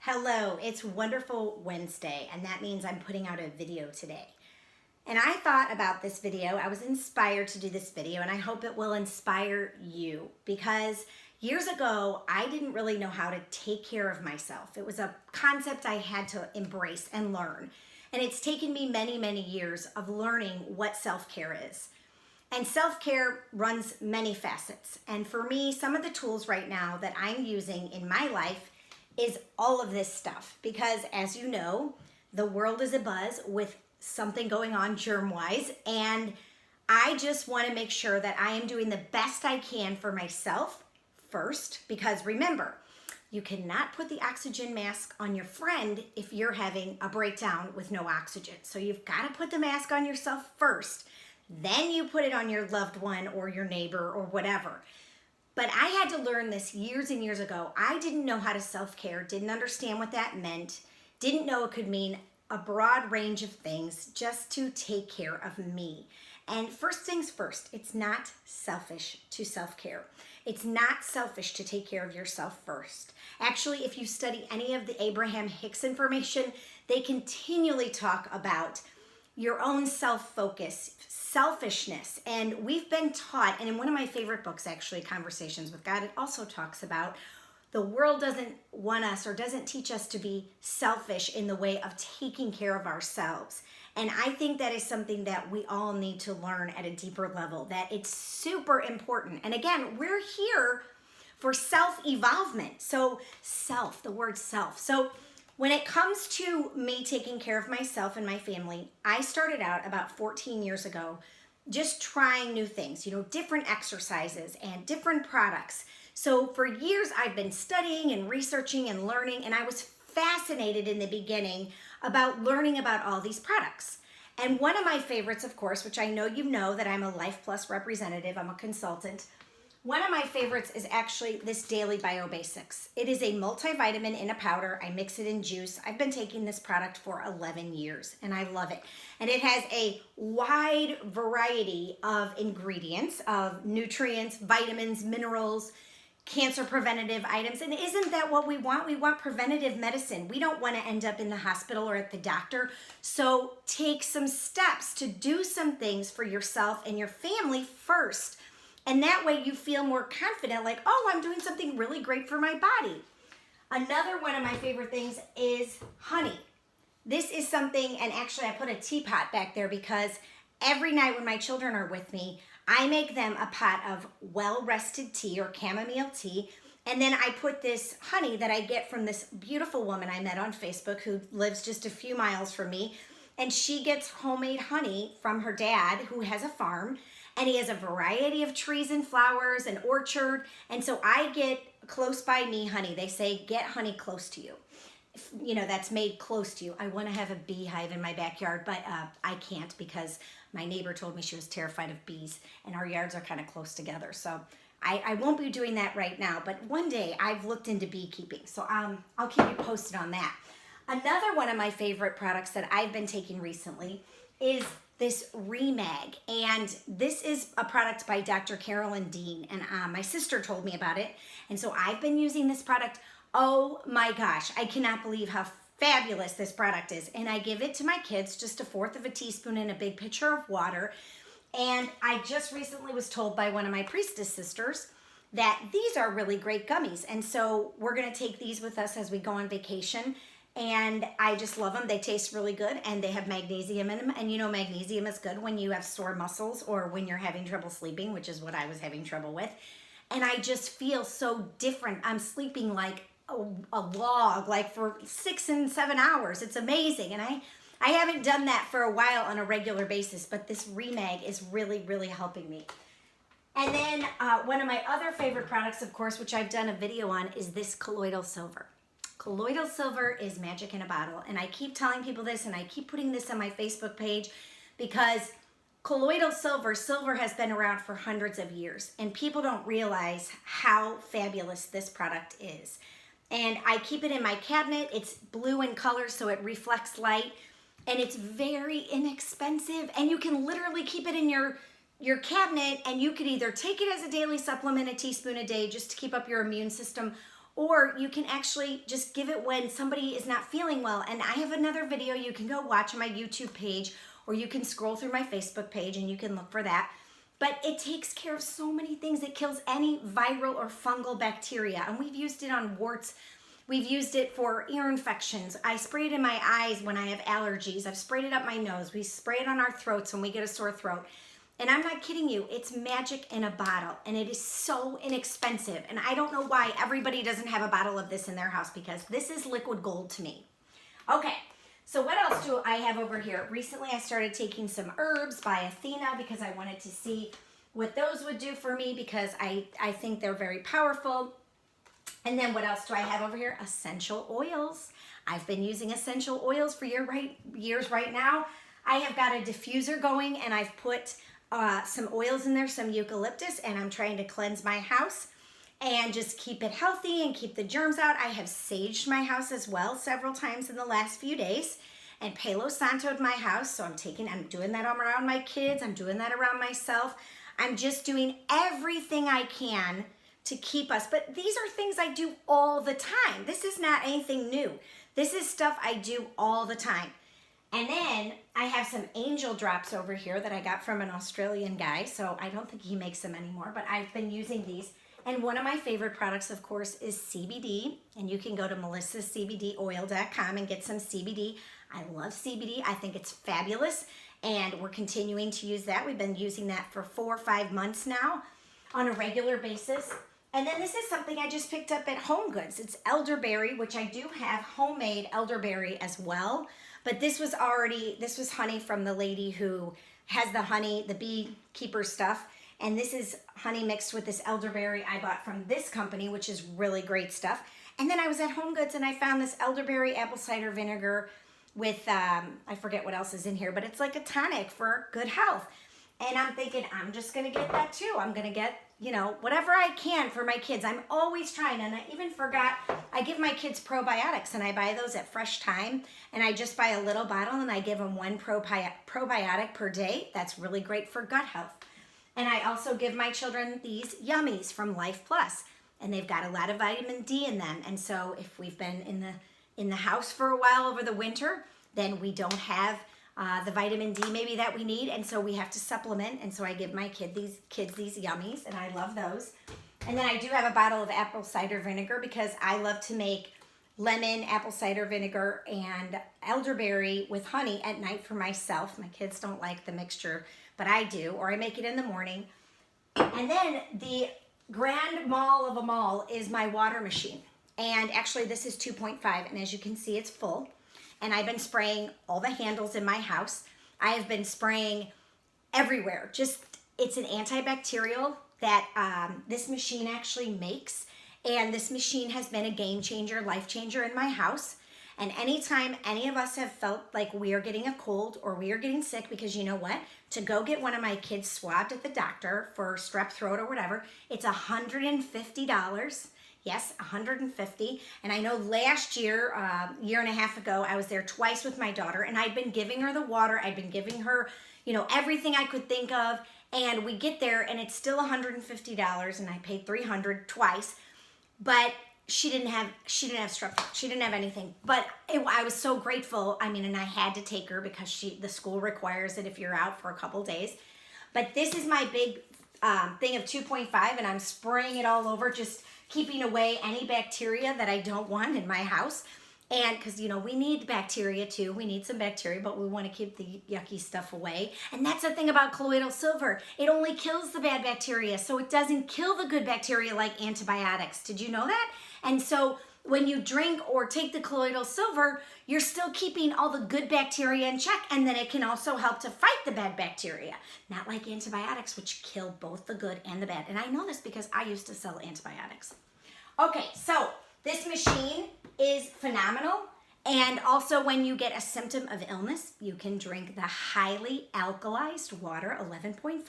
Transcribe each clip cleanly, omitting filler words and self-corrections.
Hello, it's Wonderful Wednesday, and that means I'm putting out a video today. And I thought about this video, I was inspired to do this video, and I hope it will inspire you because years ago, I didn't really know how to take care of myself. It was a concept I had to embrace and learn. And it's taken me many, many years of learning what self-care is. And self-care runs many facets. And for me, some of the tools right now that I'm using in my life is all of this stuff. Because as you know, the world is abuzz with something going on germ-wise. And I just want to make sure that I am doing the best I can for myself first. Because remember, you cannot put the oxygen mask on your friend if you're having a breakdown with no oxygen. So you've got to put the mask on yourself first. Then you put it on your loved one or your neighbor or whatever. But I had to learn this years and years ago. I didn't know how to self-care, didn't understand what that meant, didn't know it could mean a broad range of things just to take care of me. And first things first, it's not selfish to self-care. It's not selfish to take care of yourself first. Actually, if you study any of the Abraham Hicks information, they continually talk about your own self-focus, selfishness. And we've been taught, and in one of my favorite books, actually, Conversations with God, it also talks about the world doesn't want us or doesn't teach us to be selfish in the way of taking care of ourselves. And I think that is something that we all need to learn at a deeper level, that it's super important. And again, we're here for self-evolvement. So self, the word self. So when it comes to me taking care of myself and my family, I started out about 14 years ago just trying new things, different exercises and different products. So for years I've been studying and researching and learning, and I was fascinated in the beginning about learning about all these products. And one of my favorites, of course, which I know you know that I'm a Life Plus representative, I'm a consultant. One of my favorites is actually this Daily BioBasics. It is a multivitamin in a powder. I mix it in juice. I've been taking this product for 11 years and I love it. And it has a wide variety of ingredients, of nutrients, vitamins, minerals, cancer preventative items. And isn't that what we want? We want preventative medicine. We don't want to end up in the hospital or at the doctor. So take some steps to do some things for yourself and your family first. And that way you feel more confident, like, oh, I'm doing something really great for my body. Another one of my favorite things is honey. This is something, and actually I put a teapot back there because every night when my children are with me, I make them a pot of well-rested tea or chamomile tea. And then I put this honey that I get from this beautiful woman I met on Facebook who lives just a few miles from me. And she gets homemade honey from her dad who has a farm. And he has a variety of trees and flowers, an orchard. And so I get close by me honey. They say, get honey close to you. That's made close to you. I want to have a beehive in my backyard, but I can't because my neighbor told me she was terrified of bees. And our yards are kind of close together. So I won't be doing that right now. But one day I've looked into beekeeping. So I'll keep you posted on that. Another one of my favorite products that I've been taking recently is this Remag, and this is a product by Dr. Carolyn Dean, and my sister told me about it, and so I've been using this product. Oh my gosh, I cannot believe how fabulous this product is, and I give it to my kids, just 1/4 of a teaspoon in a big pitcher of water, and I just recently was told by one of my priestess sisters that these are really great gummies, and so we're going to take these with us as we go on vacation. And I just love them. They taste really good and they have magnesium in them. And magnesium is good when you have sore muscles or when you're having trouble sleeping, which is what I was having trouble with. And I just feel so different. I'm sleeping like a log, like for 6 and 7 hours. It's amazing. And I haven't done that for a while on a regular basis, but this Remag is really, really helping me. And then one of my other favorite products, of course, which I've done a video on, is this colloidal silver. Colloidal silver is magic in a bottle, and I keep telling people this, and I keep putting this on my Facebook page because colloidal silver has been around for hundreds of years, and people don't realize how fabulous this product is. And I keep it in my cabinet. It's blue in color, so it reflects light, and it's very inexpensive, and you can literally keep it in your cabinet, and you could either take it as a daily supplement, a teaspoon a day, just to keep up your immune system, or you can actually just give it when somebody is not feeling well. And I have another video you can go watch on my YouTube page, or you can scroll through my Facebook page and you can look for that. But it takes care of so many things. It kills any viral or fungal bacteria. And we've used it on warts. We've used it for ear infections. I spray it in my eyes when I have allergies. I've sprayed it up my nose. We spray it on our throats when we get a sore throat. And I'm not kidding you, it's magic in a bottle, and it is so inexpensive. And I don't know why everybody doesn't have a bottle of this in their house, because this is liquid gold to me. Okay, so what else do I have over here? Recently I started taking some herbs by Athena because I wanted to see what those would do for me, because I think they're very powerful. And then what else do I have over here? Essential oils. I've been using essential oils for years right now. I have got a diffuser going, and I've put some oils in there, some eucalyptus, and I'm trying to cleanse my house and just keep it healthy and keep the germs out. I have saged my house as well several times in the last few days, and Palo Santo'd my house. So I'm doing that around my kids. I'm doing that around myself. I'm just doing everything I can to keep us. But these are things I do all the time. This is not anything new. This is stuff I do all the time. And then I have some angel drops over here that I got from an Australian guy. So I don't think he makes them anymore, but I've been using these. And one of my favorite products, of course, is CBD. And you can go to melissacbdoil.com and get some CBD. I love CBD. I think it's fabulous. And we're continuing to use that. We've been using that for 4 or 5 months now on a regular basis. And then this is something I just picked up at Home Goods. It's elderberry, which I do have homemade elderberry as well. But this was honey from the lady who has the honey, the beekeeper stuff. And this is honey mixed with this elderberry I bought from this company, which is really great stuff. And then I was at Home Goods and I found this elderberry apple cider vinegar with, I forget what else is in here, but it's like a tonic for good health. And I'm thinking, I'm just going to get that too. I'm going to get, whatever I can for my kids. I'm always trying. And I even forgot, I give my kids probiotics, and I buy those at Fresh Thyme. And I just buy a little bottle and I give them 1 probiotic per day. That's really great for gut health. And I also give my children these Yummies from Life Plus. And they've got a lot of vitamin D in them. And so if we've been in the house for a while over the winter, then we don't have the vitamin D maybe that we need, and so we have to supplement. And so I give my kids these Yummies, and I love those. And then I do have a bottle of apple cider vinegar because I love to make lemon, apple cider vinegar, and elderberry with honey at night for myself. My kids don't like the mixture, but I do, or I make it in the morning. And then the grand mall of them all is my water machine. And actually this is 2.5, and as you can see, it's full. And I've been spraying all the handles in my house. I have been spraying everywhere. It's an antibacterial that this machine actually makes. And this machine has been a game changer, life changer in my house. And anytime any of us have felt like we are getting a cold or we are getting sick, because you know what? To go get one of my kids swabbed at the doctor for strep throat or whatever, it's $150. Yes, $150. And I know last year, year and a half ago, I was there twice with my daughter, and I'd been giving her the water. I'd been giving her, everything I could think of. And we get there, and it's still $150, and I paid $300 twice. But she didn't have strep throat. She didn't have anything. But I was so grateful. I mean, and I had to take her because the school requires it if you're out for a couple days. But this is my big thing of 2.5, and I'm spraying it all over, just keeping away any bacteria that I don't want in my house. And because, we need bacteria too. We need some bacteria, but we want to keep the yucky stuff away. And that's the thing about colloidal silver. It only kills the bad bacteria, so it doesn't kill the good bacteria like antibiotics. Did you know that? And so when you drink or take the colloidal silver, you're still keeping all the good bacteria in check, and then it can also help to fight the bad bacteria. Not like antibiotics, which kill both the good and the bad. And I know this because I used to sell antibiotics. Okay, so this machine is phenomenal. And also when you get a symptom of illness, you can drink the highly alkalized water 11.5.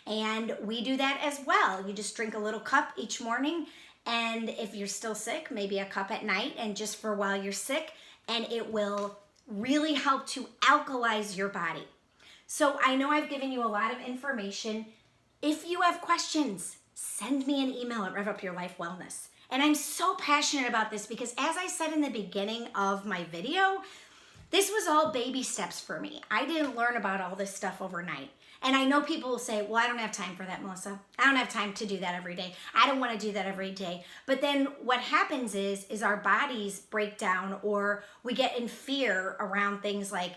And we do that as well. You just drink a little cup each morning. And if you're still sick, maybe a cup at night, and just for while you're sick, and it will really help to alkalize your body. So I know I've given you a lot of information. If you have questions, send me an email at Rev Up Your Life Wellness. And I'm so passionate about this because, as I said in the beginning of my video, this was all baby steps for me. I didn't learn about all this stuff overnight. And I know people will say, well, I don't have time for that, Melissa. I don't have time to do that every day. I don't want to do that every day. But then what happens is our bodies break down, or we get in fear around things like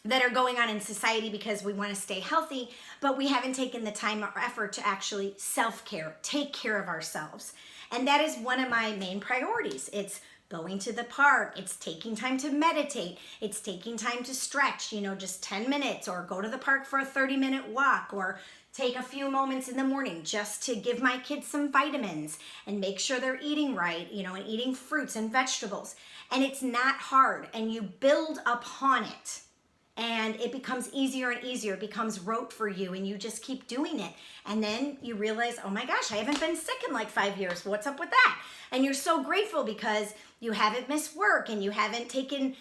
that are going on in society because we want to stay healthy, but we haven't taken the time or effort to actually self-care, take care of ourselves. And that is one of my main priorities. It's going to the park, it's taking time to meditate, it's taking time to stretch, just 10 minutes, or go to the park for a 30-minute walk, or take a few moments in the morning just to give my kids some vitamins and make sure they're eating right, and eating fruits and vegetables. And it's not hard, and you build upon it. And it becomes easier and easier. It becomes rote for you, and you just keep doing it. And then you realize, oh my gosh, I haven't been sick in like 5 years. What's up with that? And you're so grateful because you haven't missed work, and you haven't taken,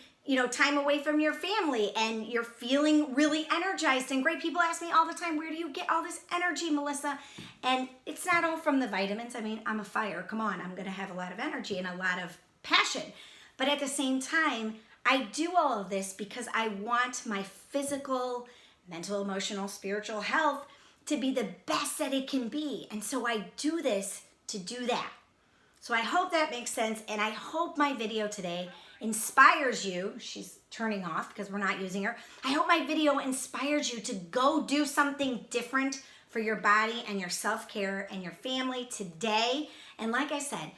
time away from your family, and you're feeling really energized and great. People ask me all the time, where do you get all this energy, Melissa? And it's not all from the vitamins. I mean, I'm a fire. Come on, I'm going to have a lot of energy and a lot of passion. But at the same time, I do all of this because I want my physical, mental, emotional, spiritual health to be the best that it can be. And so I do this to do that. So I hope that makes sense, and I hope my video today inspires you. She's turning off because we're not using her. I hope my video inspires you to go do something different for your body and your self-care and your family today. And like I said,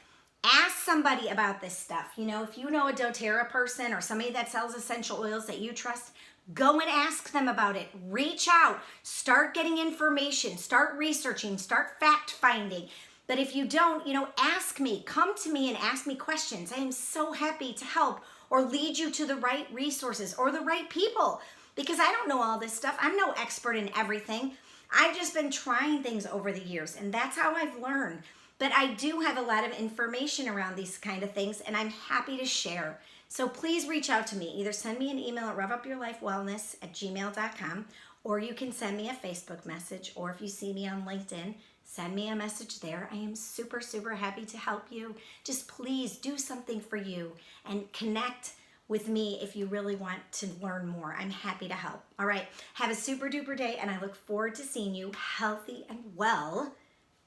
ask somebody about this stuff. If you know a doTERRA person or somebody that sells essential oils that you trust, go and ask them about it. Reach out, start getting information, start researching, start fact finding. But if you don't, ask me, come to me and ask me questions. I am so happy to help or lead you to the right resources or the right people, because I don't know all this stuff. I'm no expert in everything. I've just been trying things over the years, and that's how I've learned. But I do have a lot of information around these kind of things, and I'm happy to share. So please reach out to me. Either send me an email at revupyourlifewellness@gmail.com, or you can send me a Facebook message, or if you see me on LinkedIn, send me a message there. I am super, super happy to help you. Just please do something for you and connect with me if you really want to learn more. I'm happy to help. All right, have a super duper day, and I look forward to seeing you healthy and well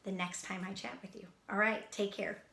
the next time I chat with you. All right, take care.